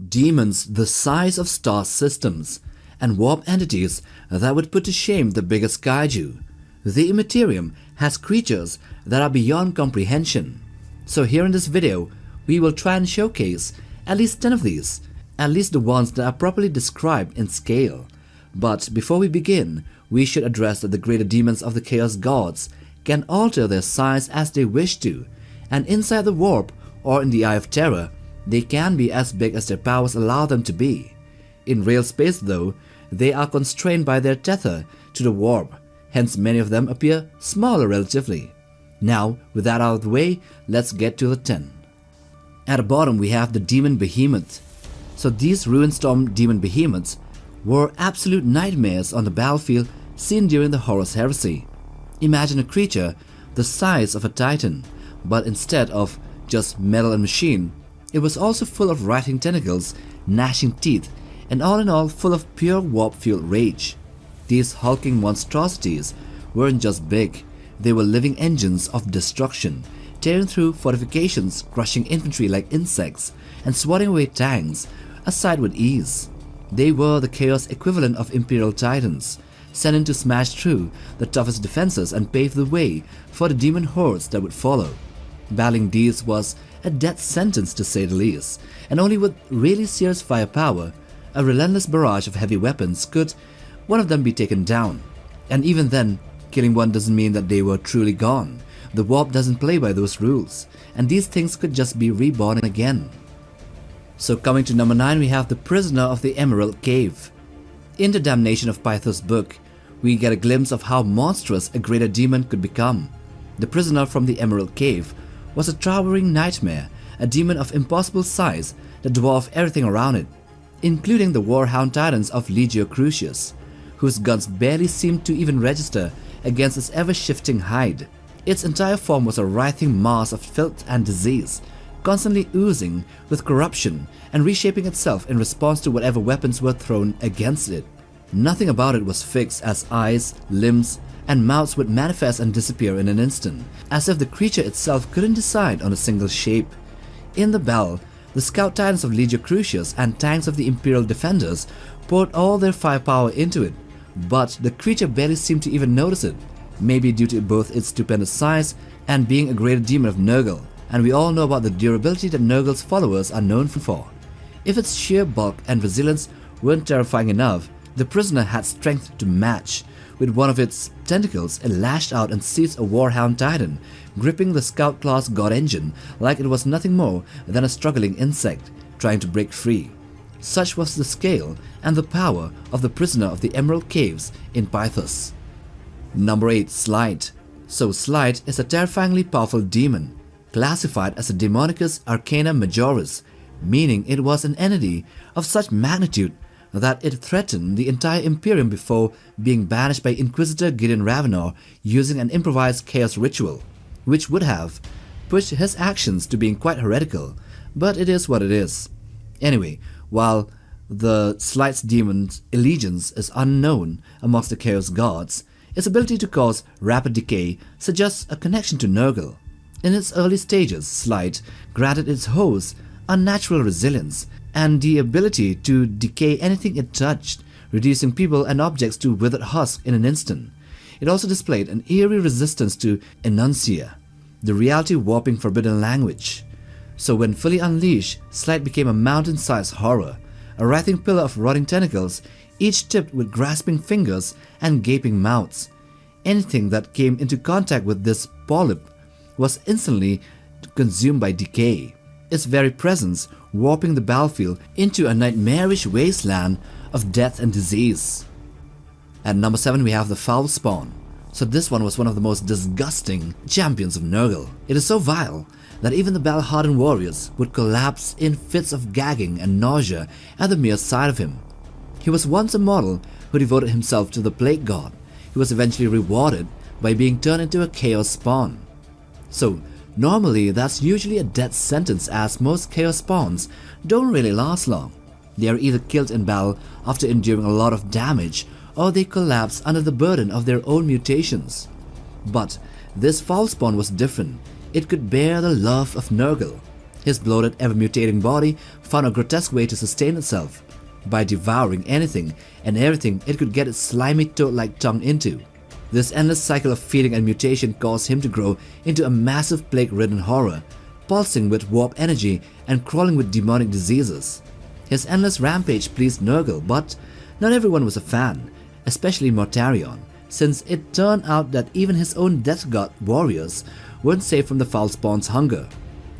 demons the size of star systems, and warp entities that would put to shame the biggest kaiju. The Immaterium has creatures that are beyond comprehension. So here in this video, we will try and showcase at least 10 of these, at least the ones that are properly described in scale. But before we begin, we should address that the greater demons of the Chaos Gods can alter their size as they wish to, and inside the warp or in the Eye of Terror, they can be as big as their powers allow them to be. In real space though, they are constrained by their tether to the warp, hence many of them appear smaller relatively. Now, with that out of the way, let's get to the 10. At the bottom we have the Demon Behemoth. So these Ruinstorm Demon Behemoths were absolute nightmares on the battlefield seen during the Horus Heresy. Imagine a creature the size of a titan, but instead of just metal and machine, it was also full of writhing tentacles, gnashing teeth, and all in all full of pure warp-fueled rage. These hulking monstrosities weren't just big, they were living engines of destruction, tearing through fortifications, crushing infantry like insects, and swatting away tanks aside with ease. They were the chaos equivalent of Imperial Titans, sent in to smash through the toughest defenses and pave the way for the demon hordes that would follow. Battling these was a death sentence to say the least, and only with really serious firepower, a relentless barrage of heavy weapons, could one of them be taken down. And even then, killing one doesn't mean that they were truly gone. The warp doesn't play by those rules, and these things could just be reborn again. So coming to number 9, we have the Prisoner of the Emerald Cave. In the Damnation of Pythos book, we get a glimpse of how monstrous a greater demon could become. The Prisoner from the Emerald Cave was a towering nightmare, a demon of impossible size that dwarfed everything around it, including the warhound titans of Legio Crucius, whose guns barely seemed to even register against its ever-shifting hide. Its entire form was a writhing mass of filth and disease, constantly oozing with corruption and reshaping itself in response to whatever weapons were thrown against it. Nothing about it was fixed, as eyes, limbs, and mouths would manifest and disappear in an instant, as if the creature itself couldn't decide on a single shape. In the battle, the Scout Titans of Legio Crucius and tanks of the Imperial Defenders poured all their firepower into it, but the creature barely seemed to even notice it, maybe due to both its stupendous size and being a greater demon of Nurgle, and we all know about the durability that Nurgle's followers are known for. If its sheer bulk and resilience weren't terrifying enough, the Prisoner had strength to match. With one of its tentacles, it lashed out and seized a Warhound Titan, gripping the Scout-class God Engine like it was nothing more than a struggling insect, trying to break free. Such was the scale and the power of the Prisoner of the Emerald Caves in Pythos. Number 8. Slyte. So Slyte is a terrifyingly powerful demon, classified as a Demonicus Arcana Majoris, meaning it was an entity of such magnitude that it threatened the entire Imperium before being banished by Inquisitor Gideon Ravenor using an improvised chaos ritual, which would have pushed his actions to being quite heretical, but it is what it is. Anyway, while the Slyte's demon's allegiance is unknown amongst the Chaos Gods, its ability to cause rapid decay suggests a connection to Nurgle. In its early stages, Slyte granted its hosts unnatural resilience and the ability to decay anything it touched, reducing people and objects to withered husks in an instant. It also displayed an eerie resistance to Enuncia, the reality-warping forbidden language. So when fully unleashed, Slyte became a mountain-sized horror, a writhing pillar of rotting tentacles, each tipped with grasping fingers and gaping mouths. Anything that came into contact with this polyp was instantly consumed by decay, its very presence warping the battlefield into a nightmarish wasteland of death and disease. At number 7 we have the Foulspawn. So this one was one of the most disgusting champions of Nurgle. It is so vile that even the battle-hardened warriors would collapse in fits of gagging and nausea at the mere sight of him. He was once a mortal who devoted himself to the Plague God. He was eventually rewarded by being turned into a Chaos Spawn. So normally that's usually a death sentence, as most Chaos Spawns don't really last long. They are either killed in battle after enduring a lot of damage, or they collapse under the burden of their own mutations. But this Foulspawn was different. It could bear the love of Nurgle. His bloated, ever-mutating body found a grotesque way to sustain itself, by devouring anything and everything it could get its slimy toad-like tongue into. This endless cycle of feeding and mutation caused him to grow into a massive plague-ridden horror, pulsing with warp energy and crawling with demonic diseases. His endless rampage pleased Nurgle, but not everyone was a fan, especially Mortarion, since it turned out that even his own Death God warriors weren't safe from the Foulspawn's hunger.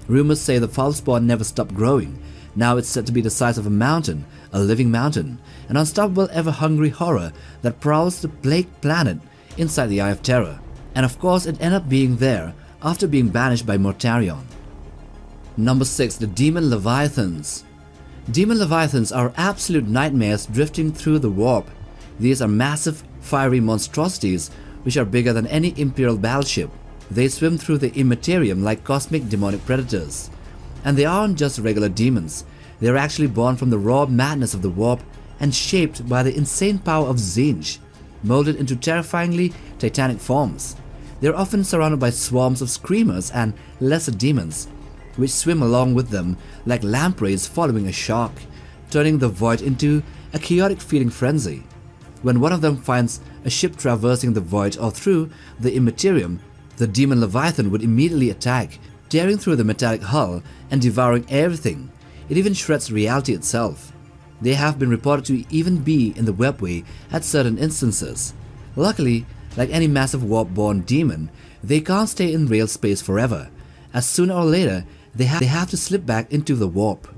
Rumors say the Foulspawn never stopped growing. Now it's said to be the size of a mountain, a living mountain, an unstoppable ever-hungry horror that prowls the plagued planet inside the Eye of Terror. And of course it ended up being there after being banished by Mortarion. Number 6. The Demon Leviathans. Demon Leviathans are absolute nightmares drifting through the warp. These are massive, fiery monstrosities which are bigger than any Imperial battleship. They swim through the Immaterium like cosmic demonic predators. And they aren't just regular demons, they are actually born from the raw madness of the warp and shaped by the insane power of Tzeentch, molded into terrifyingly titanic forms. They are often surrounded by swarms of screamers and lesser demons, which swim along with them like lampreys following a shark, turning the void into a chaotic feeding frenzy. When one of them finds a ship traversing the void or through the Immaterium, the demon Leviathan would immediately attack, tearing through the metallic hull and devouring everything. It even shreds reality itself. They have been reported to even be in the webway at certain instances. Luckily, like any massive warp-born demon, they can't stay in real space forever, as sooner or later they have to slip back into the warp.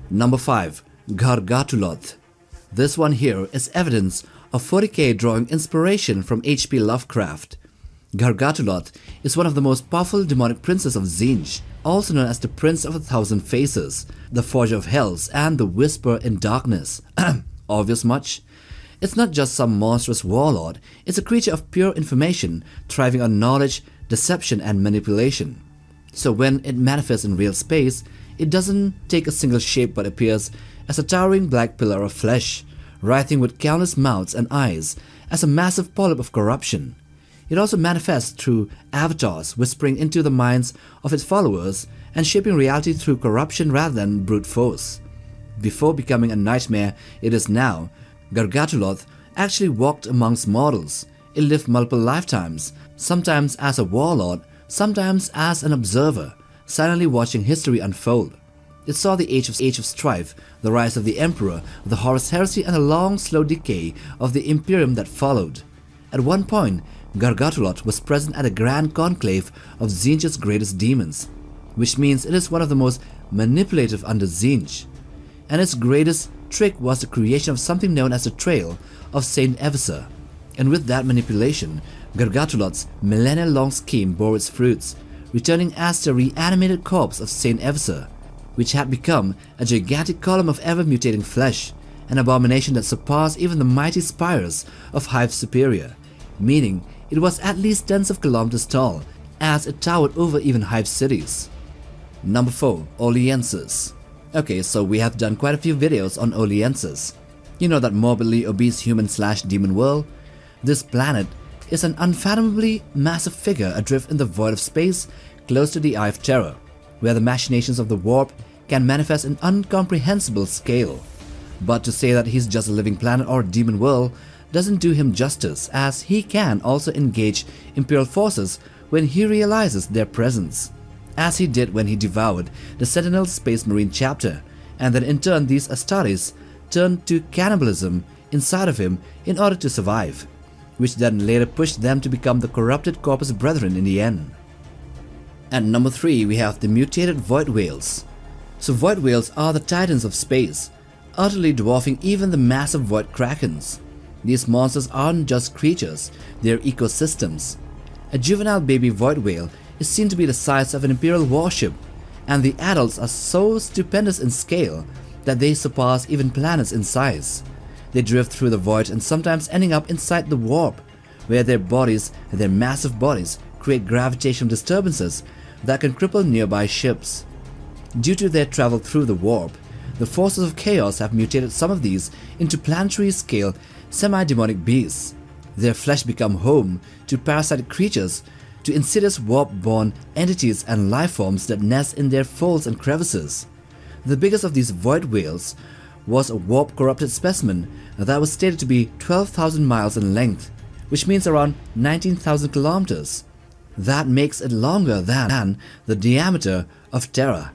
Number 5. Gharghatuloth. This one here is evidence of 40k drawing inspiration from H.P. Lovecraft. Gharghatuloth is one of the most powerful demonic princes of Tzeentch, also known as the Prince of a Thousand Faces, the Forger of Hells, and the Whisperer in Darkness. Obvious much? It's not just some monstrous warlord, it's a creature of pure information, thriving on knowledge, deception, and manipulation. So when it manifests in real space, it doesn't take a single shape but appears as a towering black pillar of flesh, writhing with countless mouths and eyes, as a massive polyp of corruption. It also manifests through avatars, whispering into the minds of its followers and shaping reality through corruption rather than brute force. Before becoming a nightmare it is now, Gharghatuloth actually walked amongst mortals. It lived multiple lifetimes, sometimes as a warlord, sometimes as an observer, silently watching history unfold. It saw the age of strife, the rise of the Emperor, the Horus Heresy, and the long, slow decay of the Imperium that followed. At one point, Gharghatuloth was present at a grand conclave of Tzeentch's greatest demons, which means it is one of the most manipulative under Tzeentch. And its greatest trick was the creation of something known as the Trail of Saint Evisa. And with that manipulation, Gharghatuloth's millennia-long scheme bore its fruits, returning as the reanimated corpse of Saint Evisa, which had become a gigantic column of ever-mutating flesh, an abomination that surpassed even the mighty spires of Hive Superior, meaning it was at least tens of kilometers tall, as it towered over even Hive cities. Number 4. Oliensis. Okay, so we have done quite a few videos on Oliensis. You know that morbidly obese human/demon world? This planet is an unfathomably massive figure adrift in the void of space close to the Eye of Terror, where the machinations of the warp can manifest in incomprehensible scale. But to say that he's just a living planet or demon world doesn't do him justice, as he can also engage Imperial forces when he realizes their presence, as he did when he devoured the Sentinel Space Marine chapter, and then in turn these Astartes turned to cannibalism inside of him in order to survive, which then later pushed them to become the corrupted Corpus Brethren in the end. At number 3 we have the mutated Void Whales. So Void Whales are the titans of space, utterly dwarfing even the massive Void Krakens. These monsters aren't just creatures, they are ecosystems. A juvenile baby Void Whale is seen to be the size of an Imperial warship, and the adults are so stupendous in scale that they surpass even planets in size. They drift through the void and sometimes ending up inside the warp, where their massive bodies, create gravitational disturbances that can cripple nearby ships. Due to their travel through the warp, the forces of chaos have mutated some of these into planetary-scale semi-demonic beasts. Their flesh become home to parasitic creatures to insidious warp-born entities and lifeforms that nest in their folds and crevices. The biggest of these void whales was a warp-corrupted specimen that was stated to be 12,000 miles in length, which means around 19,000 kilometers. That makes it longer than the diameter of Terra.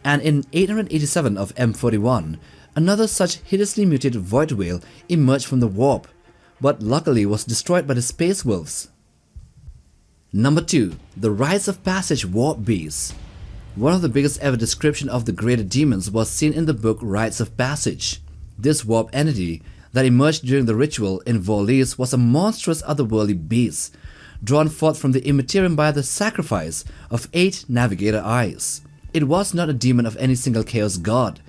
And in 887 of M41, another such hideously mutated void whale emerged from the warp, but luckily was destroyed by the space wolves. Number 2. The Rites of Passage Warp Beasts. One of the biggest ever description of the greater demons was seen in the book Rites of Passage. This warp entity that emerged during the ritual in Vol'lise was a monstrous otherworldly beast, drawn forth from the Immaterium by the sacrifice of 8 navigator eyes. It was not a demon of any single chaos god,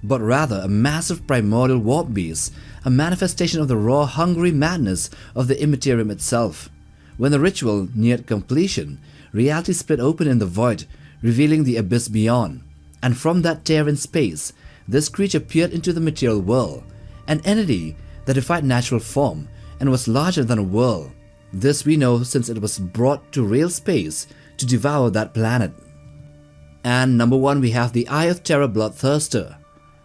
but rather a massive primordial warp beast, a manifestation of the raw hungry madness of the Immaterium itself. When the ritual neared completion, reality split open in the void, revealing the abyss beyond, and from that tear in space, this creature peered into the material world, an entity that defied natural form and was larger than a world. This we know since it was brought to real space to devour that planet. And number 1, we have the Eye of Terror Bloodthirster.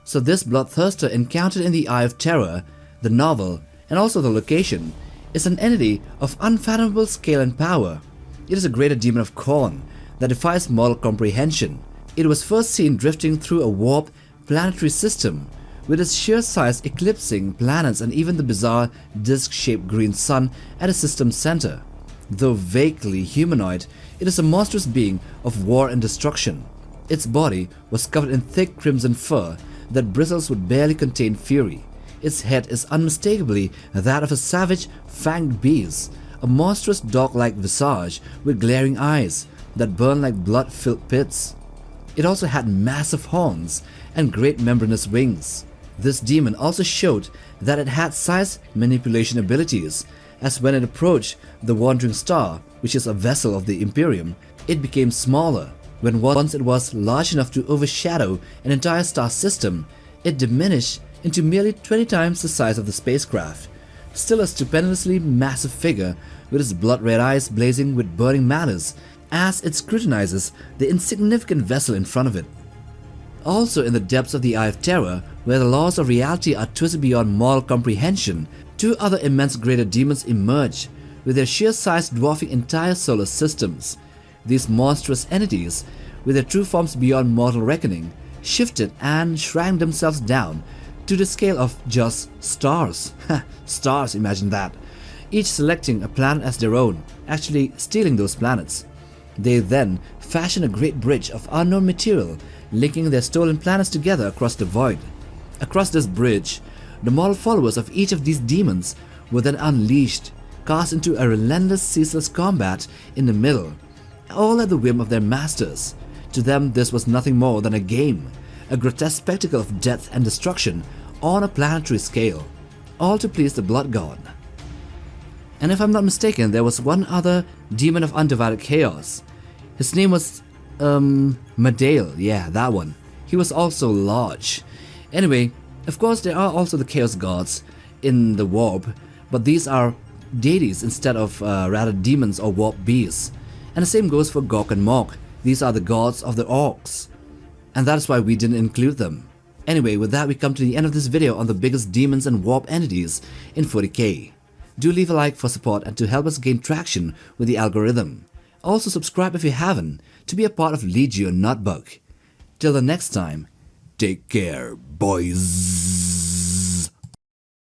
So this Bloodthirster encountered in the Eye of Terror, the novel, and also the location, is an entity of unfathomable scale and power. It is a greater demon of Khorne that defies mortal comprehension. It was first seen drifting through a warped planetary system, with its sheer size eclipsing planets and even the bizarre disc-shaped green sun at its system's center. Though vaguely humanoid, it is a monstrous being of war and destruction. Its body was covered in thick crimson fur that bristles would barely contain fury. Its head is unmistakably that of a savage, fanged beast, a monstrous dog-like visage with glaring eyes that burn like blood-filled pits. It also had massive horns and great membranous wings. This demon also showed that it had size manipulation abilities, as when it approached the wandering star, which is a vessel of the Imperium, it became smaller. When once it was large enough to overshadow an entire star system, it diminished into merely 20 times the size of the spacecraft. Still a stupendously massive figure, with its blood-red eyes blazing with burning malice as it scrutinizes the insignificant vessel in front of it. Also in the depths of the Eye of Terror, where the laws of reality are twisted beyond moral comprehension, 2 other immense greater demons emerge, with their sheer size dwarfing entire solar systems. These monstrous entities, with their true forms beyond mortal reckoning, shifted and shrank themselves down to the scale of just stars. Stars, imagine that. Each selecting a planet as their own, actually stealing those planets. They then fashion a great bridge of unknown material, linking their stolen planets together across the void. Across this bridge, the mortal followers of each of these demons were then unleashed, cast into a relentless, ceaseless combat in the middle, all at the whim of their masters. To them, this was nothing more than a game, a grotesque spectacle of death and destruction on a planetary scale, all to please the blood god. And if I'm not mistaken, there was one other demon of undivided chaos. His name was Madale, yeah, that one. He was also large. Anyway, of course there are also the chaos gods in the warp, but these are deities instead of rather demons or warp beasts. And the same goes for Gok and Mok. These are the gods of the orcs, and that is why we didn't include them. Anyway, with that we come to the end of this video on the biggest demons and warp entities in 40k. Do leave a like for support and to help us gain traction with the algorithm. Also subscribe if you haven't to be a part of Legio Nutbug. Till the next time, take care, boys.